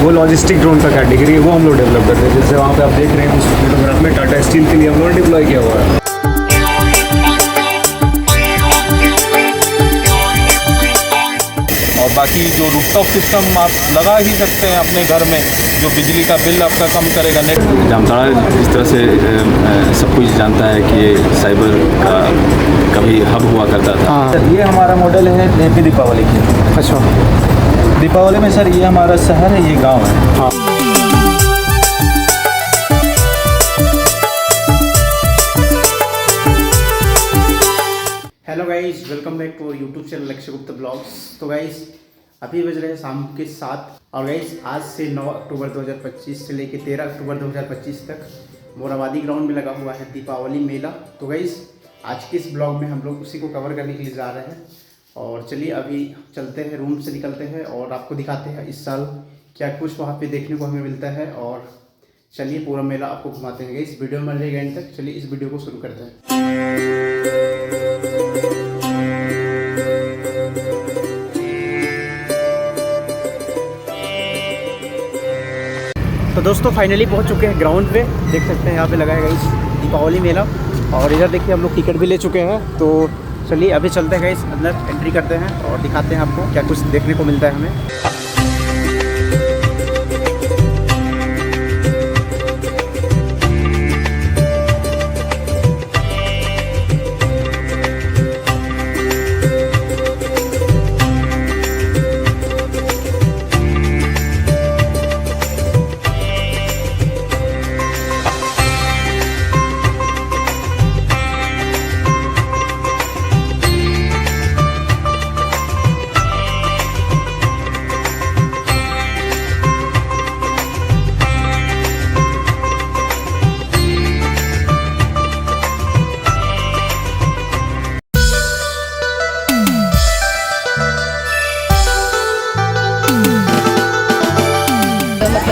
वो logistic drone का category है, वो हम लोग डेवलप करते हैं। जैसे वहाँ पे आप देख रहे हैं उस फोटोग्राफ में टाटा स्टील के लिए हम लोग डिप्लॉय किया हुआ है। और बाकी जो रूफटॉप सिस्टम आप लगा ही सकते हैं अपने घर में, जो बिजली का बिल आपका कम करेगा। नेट जामताड़ा इस तरह से सब कुछ जानता है कि ये साइबर का कभी हब हुआ करता था। हाँ। ये हमारा मॉडल है हैप्पी दीपावली की। अच्छा, दीपावली में सर ये हमारा शहर है, ये गांव है। हाँ। Hello guys, welcome back to YouTube channel Lakshya Gupta blogs. तो गाइस अभी बज रहे हैं शाम के 7 और गाइस आज से 9 अक्टूबर 2025 से लेकर 13 अक्टूबर 2025 तक मोराबादी ग्राउंड में लगा हुआ है दीपावली मेला। तो गाइस आज के इस ब्लॉग में हम लोग उसी को कवर करने के लिए जा रहे हैं। और चलिए अभी चलते हैं, रूम से निकलते हैं और आपको दिखाते हैं इस साल क्या कुछ वहाँ पे देखने को हमें मिलता है। और चलिए पूरा मेला आपको घुमाते हैं। इस वीडियो में रहेगा एंड तक। चलिए इस वीडियो को शुरू करते हैं। तो दोस्तों फाइनली पहुंच चुके हैं ग्राउंड पे। देख सकते हैं यहाँ पे लगाया गया इस दीपावली मेला। और इधर देखिए हम लोग टिकट भी ले चुके हैं। तो चलिए अभी चलते हैं इस अंदर, एंट्री करते हैं और दिखाते हैं आपको क्या कुछ देखने को मिलता है हमें।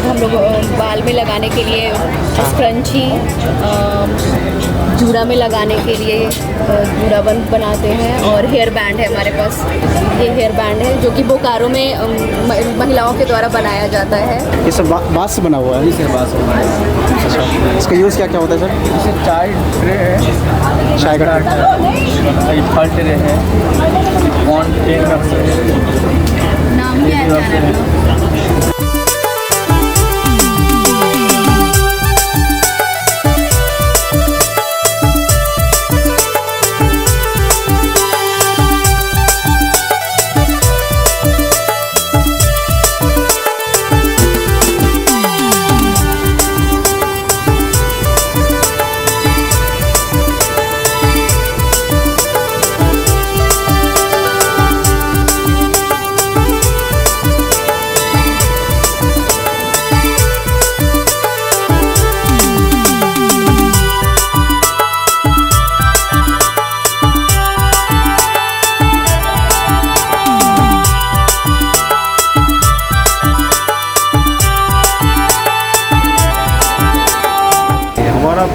हम लोग बाल में लगाने के लिए स्क्रंची, जूड़ा में लगाने के लिए जूड़ा बंद बनाते हैं। और हेयर बैंड है हमारे पास, ये हेयर बैंड है जो कि बोकारो में महिलाओं के द्वारा बनाया जाता है। ये सब बाँस से बना हुआ है। इसे बात होना है। अच्छा, इसका यूज़ क्या क्या होता है सर? इसे चाय ट्रे है, चाय का फल ट्रे है, वन टेन रख नाम क्या है?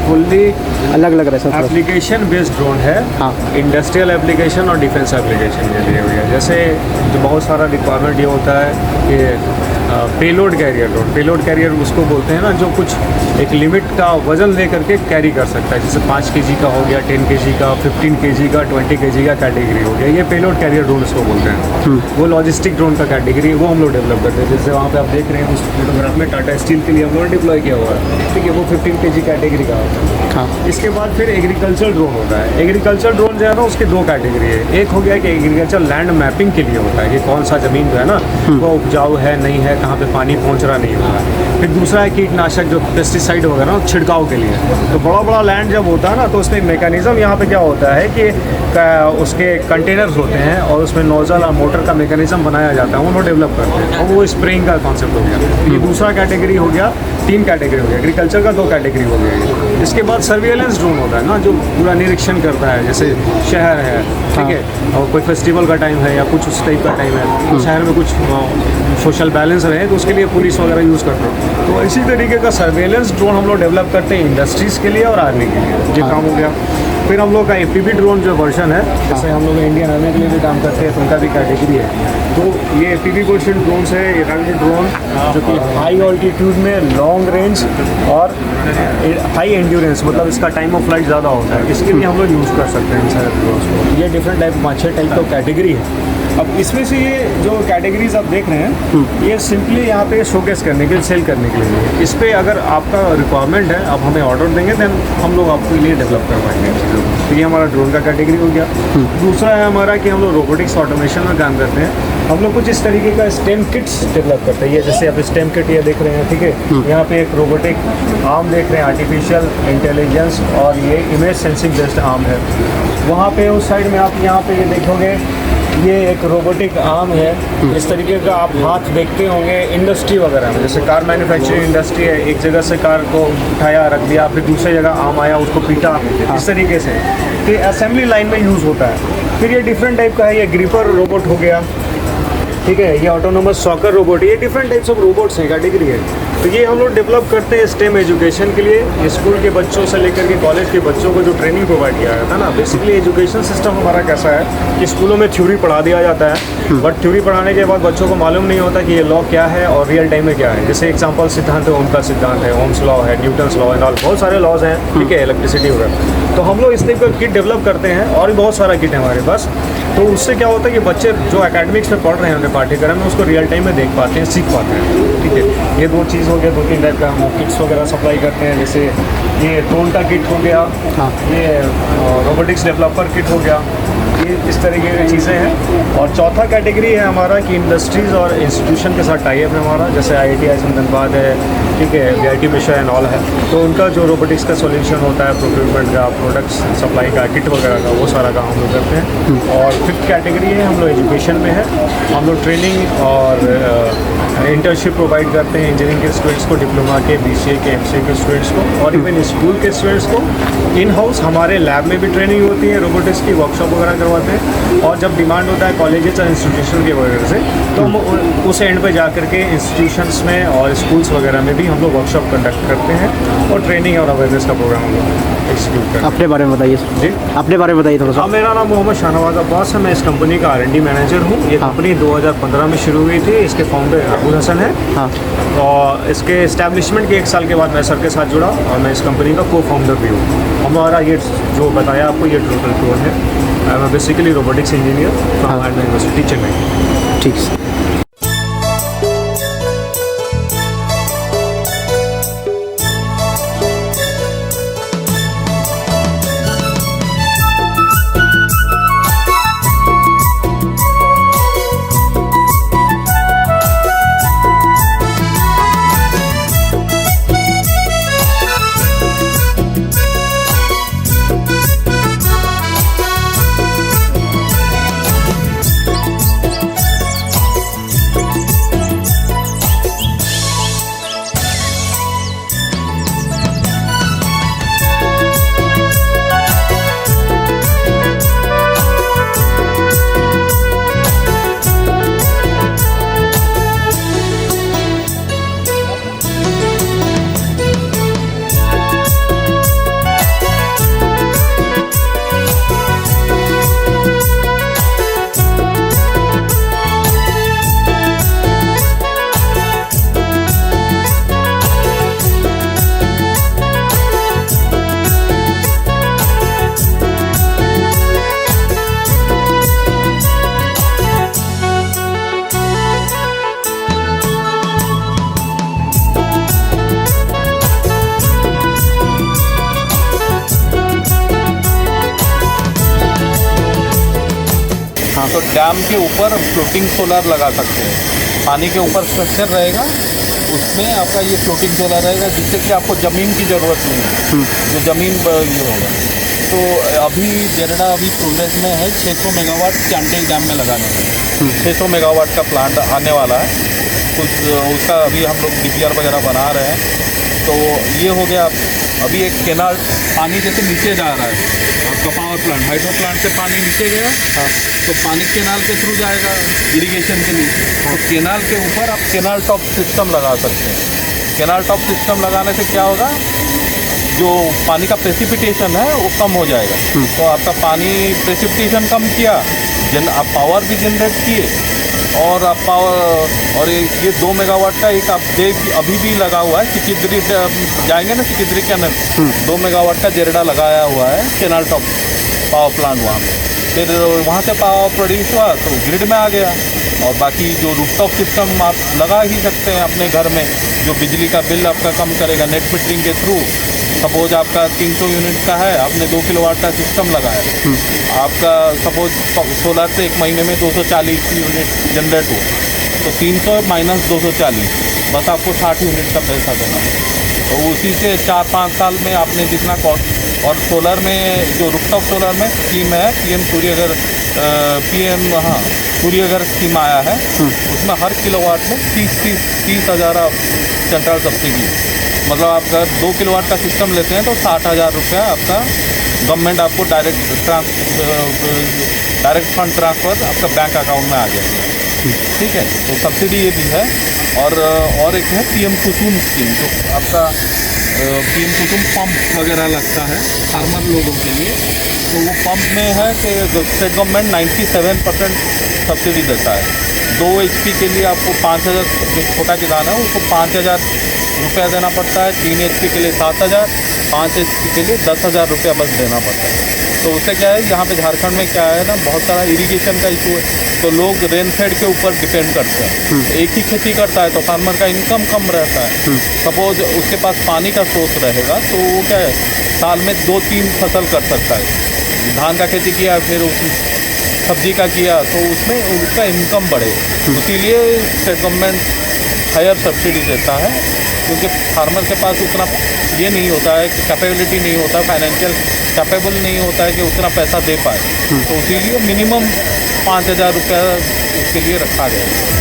फुल्ली अलग लग रहा है सर। एप्लीकेशन बेस्ड ड्रोन है। हाँ। इंडस्ट्रियल एप्लीकेशन और डिफेंस एप्लीकेशन के लिए हो गया। जैसे जो बहुत सारा रिक्वायरमेंट ये होता है कि payload carrier drone, payload carrier उसको बोलते हैं ना, जो कुछ एक लिमिट का वजन लेकर के कैरी कर सकता है। जैसे 5 kg का हो गया, 10 kg का, 15 kg का, 20 kg का कैटेगरी हो गया। ये पेलोड कैरियर ड्रोन उसको बोलते हैं। वो लॉजिस्टिक ड्रोन का कैटेगरी है, वो हम लोग डेवलप करते हैं। जैसे वहाँ पे आप देख रहे हैं उस फोटोग्राफ में टाटा स्टील के लिए हम लोग डिप्लॉय किया हुआ है। ठीक है, वो 15 kg कैटेगरी का होता है। हाँ। इसके बाद फिर एग्रीकल्चर ड्रोन होता है। एग्रीकल्चर ड्रोन जो है ना, उसके 2 कैटेगरी है। एक हो गया कि एग्रीकल्चर लैंड मैपिंग के लिए होता है कि कौन सा ज़मीन जो है ना वो उपजाऊ है नहीं है, कहाँ पे पानी पहुँच रहा नहीं हो रहा। फिर दूसरा है कीटनाशक, जो पेस्टिसाइड वगैरह छिड़काव के लिए। तो बड़ा बड़ा लैंड जब होता है ना, तो उसमें मैकेनिज़्म यहाँ पे क्या होता है कि उसके कंटेनर्स होते हैं और उसमें नोजल और मोटर का मैकेनिज़्म बनाया जाता है, वो लोग डेवलप करते हैं। और वो स्प्रेइंग का कॉन्सेप्ट हो गया। ये दूसरा कैटेगरी हो गया। 3 कैटेगरी हो गया। एग्रीकल्चर का 2 कैटेगरी हो गया। इसके बाद सर्विलेंस ड्रोन होता है ना, जो पूरा निरीक्षण करता है। जैसे शहर है, ठीक है, और कोई फेस्टिवल का टाइम है या कुछ उस टाइप का टाइम है, शहर में कुछ सोशल बैलेंस रहे तो उसके लिए पुलिस वगैरह यूज़ करते हैं। तो इसी तरीके का सर्वेलेंस ड्रोन हम लोग डेवलप करते हैं इंडस्ट्रीज़ के लिए और आर्मी के लिए। ये काम हो गया। फिर हम लोग का एमपीवी ड्रोन जो वर्जन है, जैसे हम लोग इंडियन आर्मी के लिए भी काम करते हैं तो उनका भी कैटेगरी है। तो ये एमपीवी वर्जन ड्रोन्स है, ये रंग ड्रोन जो कि हाई ऑल्टीट्यूड में लॉन्ग रेंज और हाई एंड्योरेंस, मतलब इसका टाइम ऑफ फ्लाइट ज़्यादा होता है, इसके लिए हम लोग यूज़ कर सकते हैं इन सारे ड्रोन्स को। ये डिफरेंट टाइप 5-6 टाइप का कैटेगरी है। अब इसमें से ये जो कैटेगरीज आप देख रहे हैं, ये सिंपली यहाँ पे शोकेस करने के लिए, सेल करने के लिए है। इस पे अगर आपका रिक्वायरमेंट है, आप हमें ऑर्डर देंगे देन हम लोग आपके लिए डेवलप करवाएंगे चीज़ों को। तो ये हमारा ड्रोन का कैटेगरी हो गया। दूसरा है हमारा कि हम लोग रोबोटिक्स ऑटोमेशन में काम करते हैं। हम लोग कुछ इस तरीके का स्टेम किट्स डेवलप करते हैं। ये जैसे आप स्टेम किट ये देख रहे हैं, ठीक है, यहाँ पे एक रोबोटिक आर्म देख रहे हैं, आर्टिफिशियल इंटेलिजेंस और ये इमेज सेंसिंग बेस्ड आर्म है। वहाँ पे उस साइड में आप यहाँ पे ये देखोगे, ये एक रोबोटिक आर्म है। इस तरीके का आप हाथ देखते होंगे इंडस्ट्री वगैरह में, जैसे कार मैन्युफैक्चरिंग इंडस्ट्री है, एक जगह से कार को उठाया रख दिया, फिर दूसरी जगह आर्म आया उसको पीटा, इस तरीके से कि असेंबली लाइन में यूज़ होता है। फिर ये डिफरेंट टाइप का है, ये ग्रिपर रोबोट हो गया, ठीक है, ये ऑटोनोमस सॉकर रोबोट, ये डिफरेंट टाइप्स ऑफ रोबोट्स हैं, कैटेगरी है। तो ये हम लोग डेवलप करते हैं स्टेम एजुकेशन के लिए, स्कूल के बच्चों से लेकर के कॉलेज के बच्चों को जो ट्रेनिंग प्रोवाइड किया जाता है ना। बेसिकली एजुकेशन सिस्टम हमारा कैसा है कि स्कूलों में थ्योरी पढ़ा दिया जाता है, बट थ्योरी पढ़ाने के बाद बच्चों को मालूम नहीं होता कि ये लॉ क्या है और रियल टाइम में क्या है। जैसे एग्जाम्पल सिद्धांत ओम का सिद्धांत है, ओम्स लॉ है, न्यूटन्स लॉ एंड ऑल, बहुत सारे लॉज हैं, ठीक है, इलेक्ट्रिसिटी वगैरह। तो हम लोग इस टाइप का किट डेवलप करते हैं और भी बहुत सारा किट है हमारे पास। तो उससे क्या होता है कि बच्चे जो एकेडमिक्स में पढ़ रहे हैं उनके पाठ्यक्रम में, उसको रियल टाइम में देख पाते हैं, सीख पाते हैं, ठीक है। ये दो चीज़ हो गया, 2-3 टाइप का हम किट्स वगैरह सप्लाई करते हैं। जैसे ये ड्रोन का किट हो गया, ये रोबोटिक्स डेवलपर किट हो गया, ये इस तरीके की चीज़ें हैं। और चौथा कैटेगरी है हमारा कि इंडस्ट्रीज़ और इंस्टीट्यूशन के साथ टाई अप है हमारा, जैसे IIT धनबाद है, ठीक है, VIT मिशन एंड ऑल है। तो उनका जो रोबोटिक्स का सॉल्यूशन होता है, प्रोक्योरमेंट का, प्रोडक्ट्स सप्लाई का, किट वगैरह का, वो सारा काम हम लोग करते हैं। और फिफ्थ कैटेगरी है हम लोग एजुकेशन में है, हम लोग ट्रेनिंग और इंटर्नशिप प्रोवाइड करते हैं इंजीनियरिंग के स्टूडेंट्स को, डिप्लोमा के, BCA के, MCA के स्टूडेंट्स को, और इवन स्कूल के स्टूडेंट्स को इन हाउस हमारे लैब में भी ट्रेनिंग होती है, रोबोटिक्स की वर्कशॉप वगैरह करवाते हैं। और जब डिमांड होता है कॉलेजेस और इंस्टीट्यूशन की वजह से, तो हम उस एंड पे जा करके इंस्टीट्यूशंस में और स्कूल्स वगैरह में भी हम लोग वर्कशॉप कंडक्ट करते हैं और ट्रेनिंग और अवेयरनेस का प्रोग्राम हम लोग एग्जीक्यूट करते हैं। अपने बारे में बताइए जी, अपने बारे में बताइए थोड़ा सा। हाँ, मेरा नाम मोहम्मद शाहनवाज अब्बास है, मैं इस कंपनी का R&D मैनेजर हूँ। ये कंपनी 2015 में शुरू हुई थी, इसके फाउंडर अबुल हसन है। हाँ, और इसके इस्टेब्लिशमेंट के 1 साल के बाद मैं सर के साथ जुड़ा और मैं इस कंपनी का को-फाउंडर भी हूँ। हमारा ये जो बताया आपको, ये टोटल ड्रोन है। I am basically robotics engineer from IIT university Chennai. ठीक है। तो डैम के ऊपर फ्लोटिंग सोलर लगा सकते हैं। पानी के ऊपर स्ट्रक्चर रहेगा, उसमें आपका ये फ्लोटिंग सोलर रहेगा, जिससे कि आपको ज़मीन की ज़रूरत नहीं है, जो ज़मीन पर ये होगा। तो अभी जेरडा प्रोग्रेस में है 600 मेगावाट चांडिल डैम में लगाने में। 600 मेगावाट का प्लांट आने वाला है, कुछ उसका अभी हम लोग DPR वगैरह बना रहे हैं। तो ये हो गया। अभी एक केनाल पानी जैसे नीचे जा रहा है, आपका पावर प्लांट, हाइड्रो प्लांट से पानी नीचे गया, तो पानी केनाल के थ्रू जाएगा इरिगेशन के लिए। तो केनाल के ऊपर आप केनाल टॉप सिस्टम लगा सकते हैं। केनाल टॉप सिस्टम लगाने से क्या होगा, जो पानी का प्रेसिपिटेशन है वो कम हो जाएगा। तो आपका पानी प्रेसिपिटेशन कम किया, आप पावर भी जनरेट किए, और आप पावर, और ये 2 मेगावाट का एक आप अभी भी लगा हुआ है सिकिद्री जाएंगे ना, सिकिद्री कैनल 2 मेगावाट का जेरडा लगाया हुआ है कैनाल टॉप पावर प्लांट वहाँ पे। फिर वहाँ से पावर प्रोड्यूस हुआ तो ग्रिड में आ गया, और बाकी जो रूफटॉप सिस्टम आप लगा ही सकते हैं अपने घर में, जो बिजली का बिल आपका कम करेगा नेट मीटरिंग के थ्रू। सपोज आपका 300 यूनिट का है, आपने 2 किलोवाट का सिस्टम लगाया, आपका सपोज सोलर से एक महीने में 240 यूनिट जनरेट हुआ, तो 300 माइनस 240, बस आपको 60 यूनिट का पैसा देना है। तो उसी से 4-5 साल में आपने जितना कॉस्ट, और सोलर में जो रूफटॉप सोलर में स्कीम है पीएम सूर्यघर, सूर्यघर स्कीम आया है, उसमें हर किलोवाट में 30 हज़ार सेंट्रल सब्सिडी, मतलब आप अगर 2 किलोवाट का सिस्टम लेते हैं तो 60,000 रुपया आपका गवर्नमेंट आपको डायरेक्ट फंड ट्रांसफ़र आपका बैंक अकाउंट में आ जाएगा। ठीक है, तो सब्सिडी ये भी है। और एक है पीएम कुसुम स्कीम, जो आपका पीएम कुसुम पंप वगैरह लगता है फार्मर लोगों के लिए, तो वो पंप में है कि स्टेट गवर्नमेंट 97% सब्सिडी देता है। 2 HP के लिए आपको 5,000, जो छोटा किसान है उसको 5,000 रुपया देना पड़ता है, 3 HP के लिए 7,000, 5 HP के लिए 10,000 रुपया बस देना पड़ता है। तो उससे क्या है, यहाँ पे झारखंड में क्या है ना, बहुत सारा इरिगेशन का इशू है, तो लोग रेन फेड के ऊपर डिपेंड करते हैं। एक ही खेती करता है तो फार्मर का इनकम कम रहता है। सपोज उसके पास पानी का सोर्स रहेगा तो वो क्या है, साल में 2-3 फसल कर सकता है। धान का खेती किया, फिर उस सब्जी का किया, तो उसमें उसका इनकम बढ़े। इसीलिए स्टेट गवर्नमेंट हायर सब्सिडी देता है, क्योंकि फार्मर के पास उतना ये नहीं होता है कि कैपेबिलिटी नहीं होता, फाइनेंशियल कैपेबल नहीं होता है कि उतना पैसा दे पाए, तो इसीलिए मिनिमम 5,000 रुपया इसके लिए रखा गया है।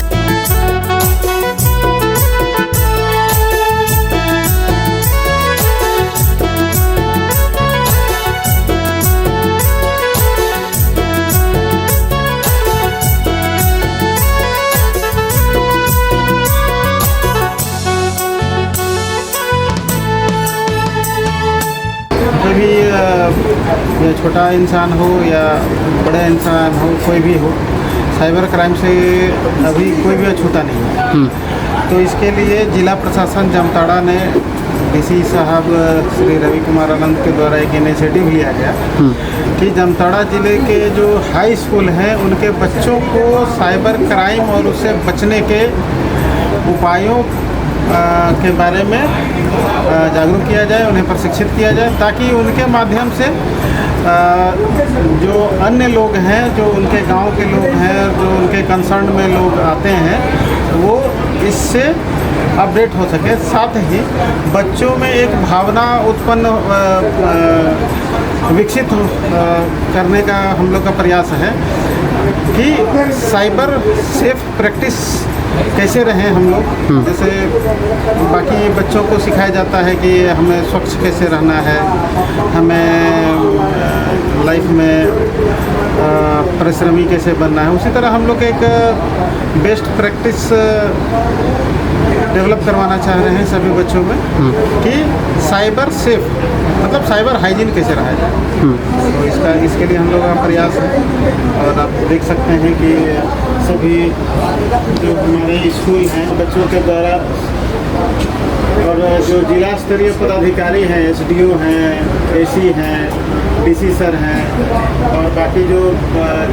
कोई भी छोटा इंसान हो या बड़ा इंसान हो, कोई भी हो, साइबर क्राइम से अभी कोई भी अछूता नहीं है। तो इसके लिए जिला प्रशासन जामताड़ा ने डीसी साहब श्री रवि कुमार आनंद के द्वारा एक इनिशिएटिव लिया गया कि जामताड़ा ज़िले के जो हाई स्कूल हैं उनके बच्चों को साइबर क्राइम और उससे बचने के उपायों के बारे में जागरूक किया जाए, उन्हें प्रशिक्षित किया जाए, ताकि उनके माध्यम से जो अन्य लोग हैं, जो उनके गांव के लोग हैं, जो उनके कंसर्न में लोग आते हैं, वो इससे अपडेट हो सके। साथ ही बच्चों में एक भावना उत्पन्न विकसित करने का हम लोग का प्रयास है कि साइबर सेफ प्रैक्टिस कैसे रहें हम लोग। जैसे बाकी बच्चों को सिखाया जाता है कि हमें स्वच्छ कैसे रहना है, हमें लाइफ में परिश्रमी कैसे बनना है, उसी तरह हम लोग एक बेस्ट प्रैक्टिस डेवलप करवाना चाह रहे हैं सभी बच्चों में कि साइबर सेफ मतलब साइबर हाइजीन कैसे रहा जाए। तो इसके लिए हम लोग का प्रयास है, और आप देख सकते हैं कि सभी जो हमारे स्कूल हैं बच्चों के द्वारा, और जो जिला स्तरीय पदाधिकारी हैं, SDO हैं, AC हैं, DC सर हैं, और बाकी जो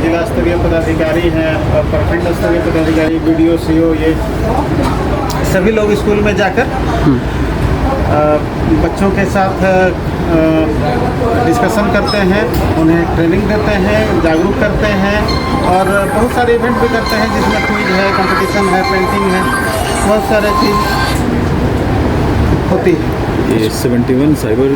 जिला स्तरीय पदाधिकारी हैं और प्रखंड स्तरीय पदाधिकारी, BDO, CO, ये सभी लोग स्कूल में जाकर बच्चों के साथ डिस्कशन करते हैं, उन्हें ट्रेनिंग देते हैं, जागरूक करते हैं, और बहुत सारे इवेंट भी करते हैं जिसमें क्विज है, कंपटीशन है, पेंटिंग है, बहुत सारे चीज़ होती है। ये 71 साइबर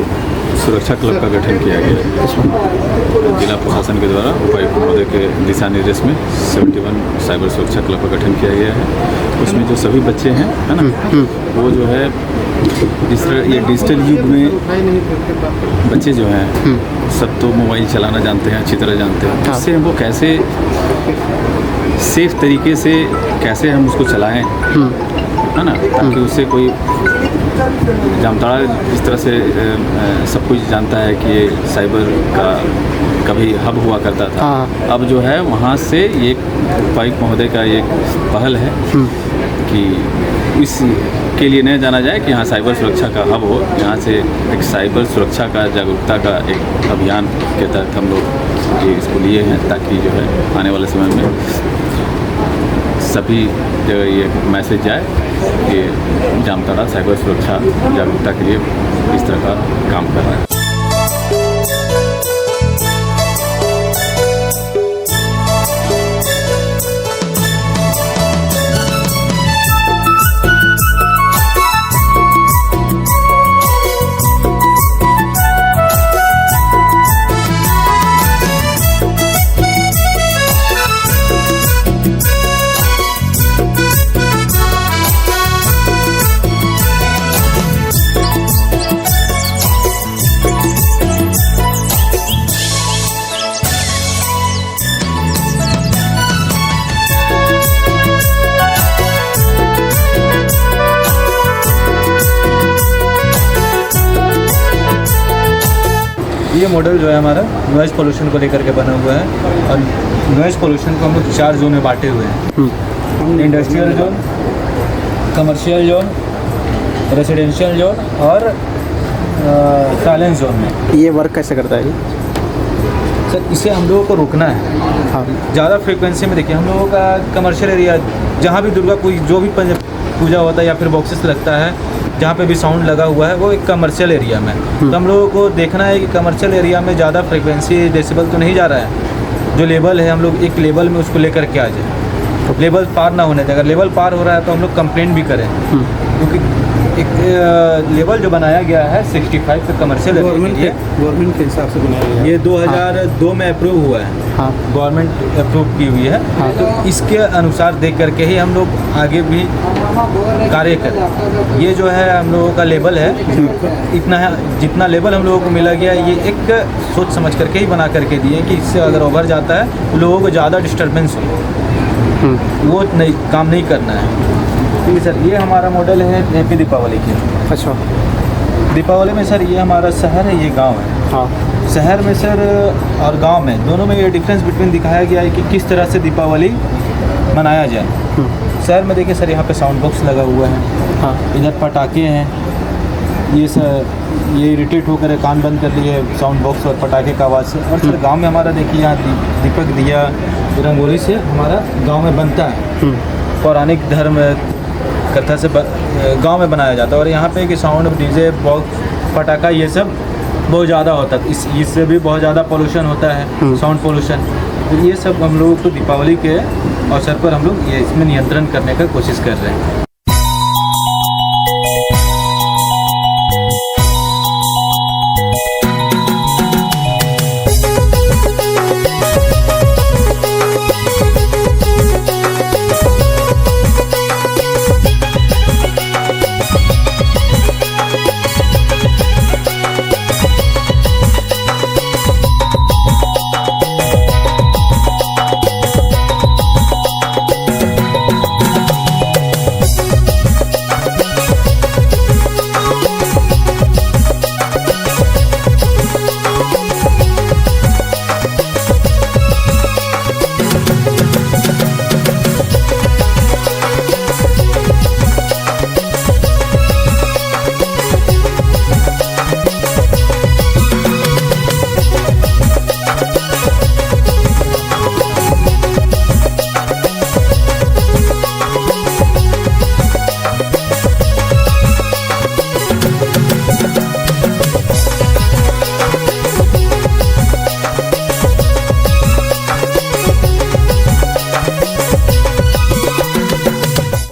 सुरक्षा क्लब का गठन किया गया है जिला प्रशासन के द्वारा उपायुक्त महोदय के दिशा निर्देश में 71 साइबर सुरक्षा क्लब का गठन किया गया है। उसमें जो सभी बच्चे हैं, है ना, वो जो है जिस तरह ये डिजिटल युग में बच्चे जो हैं सब तो मोबाइल चलाना जानते हैं, अच्छी तरह जानते हैं, उससे हमको कैसे सेफ तरीके से कैसे हम उसको चलाएं, है ना, ताकि उससे कोई जामताड़ा इस तरह से सब कुछ जानता है कि ये साइबर का कभी हब हुआ करता था। अब जो है वहाँ से एक उपायुक्त महोदय का एक पहल है कि इस के लिए नहीं जाना जाए कि यहाँ साइबर सुरक्षा का हब हो। यहाँ से एक साइबर सुरक्षा का जागरूकता का एक अभियान के तहत हम लोग ये इसको लिए हैं, ताकि जो है आने वाले समय में सभी जगह ये मैसेज जाए कि जामताड़ा साइबर सुरक्षा जागरूकता के लिए इस तरह का काम कर रहा है। ये मॉडल जो है हमारा नॉइज़ पोल्यूशन को लेकर के बना हुआ है, और नॉइज़ पोल्यूशन को हम लोग 4 जोन में बांटे हुए हैं। Industrial zone, commercial zone, residential zone और साइलेंस जोन में। ये वर्क कैसे करता है? सर इसे हम लोगों को रोकना है। हाँ, ज़्यादा फ्रिक्वेंसी में देखिए, हम लोगों का कमर्शियल एरिया जहाँ भी दुर्गा पूजा जो भी पूजा होता है या फिर बॉक्सेस लगता है, जहाँ पे भी साउंड लगा हुआ है वो एक कमर्शियल एरिया में। तो हम लोगों को देखना है कि कमर्शियल एरिया में ज़्यादा फ्रिक्वेंसी डेसिबल तो नहीं जा रहा है। जो लेवल है हम लोग एक लेवल में उसको लेकर के आ जाए, लेवल पार ना होने दें। अगर लेवल पार हो रहा है तो हम लोग कंप्लेंट भी करें, क्योंकि एक लेवल जो बनाया गया है 65 पे कमर्शियल एरिया, गवर्नमेंट के हिसाब से बनाया गया है। ये 2002 में अप्रूव हुआ है। हाँ, गवर्नमेंट अप्रूव की हुई है। हाँ। तो इसके अनुसार देख करके ही हम लोग आगे भी कार्य करें। ये जो है हम लोगों का लेवल है, इतना है जितना लेवल हम लोगों को मिला गया, ये एक सोच समझ करके ही बना करके दिए कि इससे अगर ओवर जाता है तो लोगों को ज़्यादा डिस्टर्बेंस हो, वो नहीं काम नहीं करना है। ठीक है सर, ये हमारा मॉडल है हैप्पी दीपावली के। अच्छा। दीपावली में सर ये हमारा शहर है, ये गांव है। हाँ, शहर में सर और गांव में दोनों में ये डिफरेंस बिटवीन दिखाया गया है कि किस तरह से दीपावली मनाया जाए। शहर में देखिए सर, यहाँ पे साउंड बॉक्स लगा हुआ है। हाँ, इधर पटाखे हैं, ये सर ये इरिटेट होकर कान बंद कर लिए साउंड बॉक्स और पटाखे का आवाज़ से। और सर गांव में हमारा देखिए यहाँ दीपक दिया रंगोली से हमारा गांव में बनता है। पौराणिक धर्म कथा से गांव में बनाया जाता है। और यहाँ पे कि साउंड डीजे बॉक्स पटाखा ये सब बहुत ज़्यादा होता है, इससे भी बहुत ज़्यादा पोल्यूशन होता है, साउंड पोल्यूशन। तो ये सब हम लोग को दीपावली के अवसर पर हम लोग ये इसमें नियंत्रण करने का कोशिश कर रहे हैं।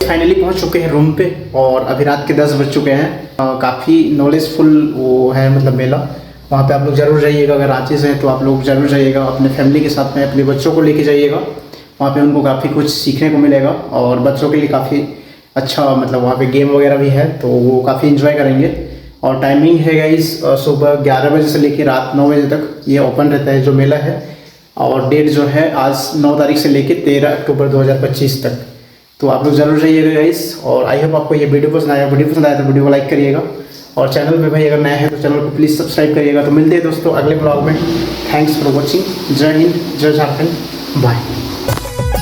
फाइनली पहुंच चुके हैं रूम पे और अभी रात के 10 बज चुके हैं। काफ़ी नॉलेजफुल वो है मतलब मेला। वहाँ पे आप लोग ज़रूर जाइएगा, अगर रांची से हैं तो आप लोग ज़रूर जाइएगा, अपने फैमिली के साथ में अपने बच्चों को लेके जाइएगा। वहाँ पे उनको काफ़ी कुछ सीखने को मिलेगा और बच्चों के लिए काफ़ी अच्छा मतलब वहाँ पे गेम वगैरह भी है, तो वो काफ़ी इन्जॉय करेंगे। और टाइमिंग है गाइस सुबह 11 बजे से लेकर रात 9 बजे तक ये ओपन रहता है जो मेला है। और डेट जो है आज 9 तारीख से लेकर 13 अक्टूबर 2025 तक तो आप लोग जरूर जाइएगा गाइस। और आई होप आपको ये वीडियो पसंद आया तो वीडियो को लाइक करिएगा, और चैनल पे भाई अगर नए हैं तो चैनल को प्लीज़ सब्सक्राइब करिएगा। तो मिलते हैं दोस्तों अगले ब्लॉग में। Thanks for watching. जय हिंद, जय झारखंड, बाय।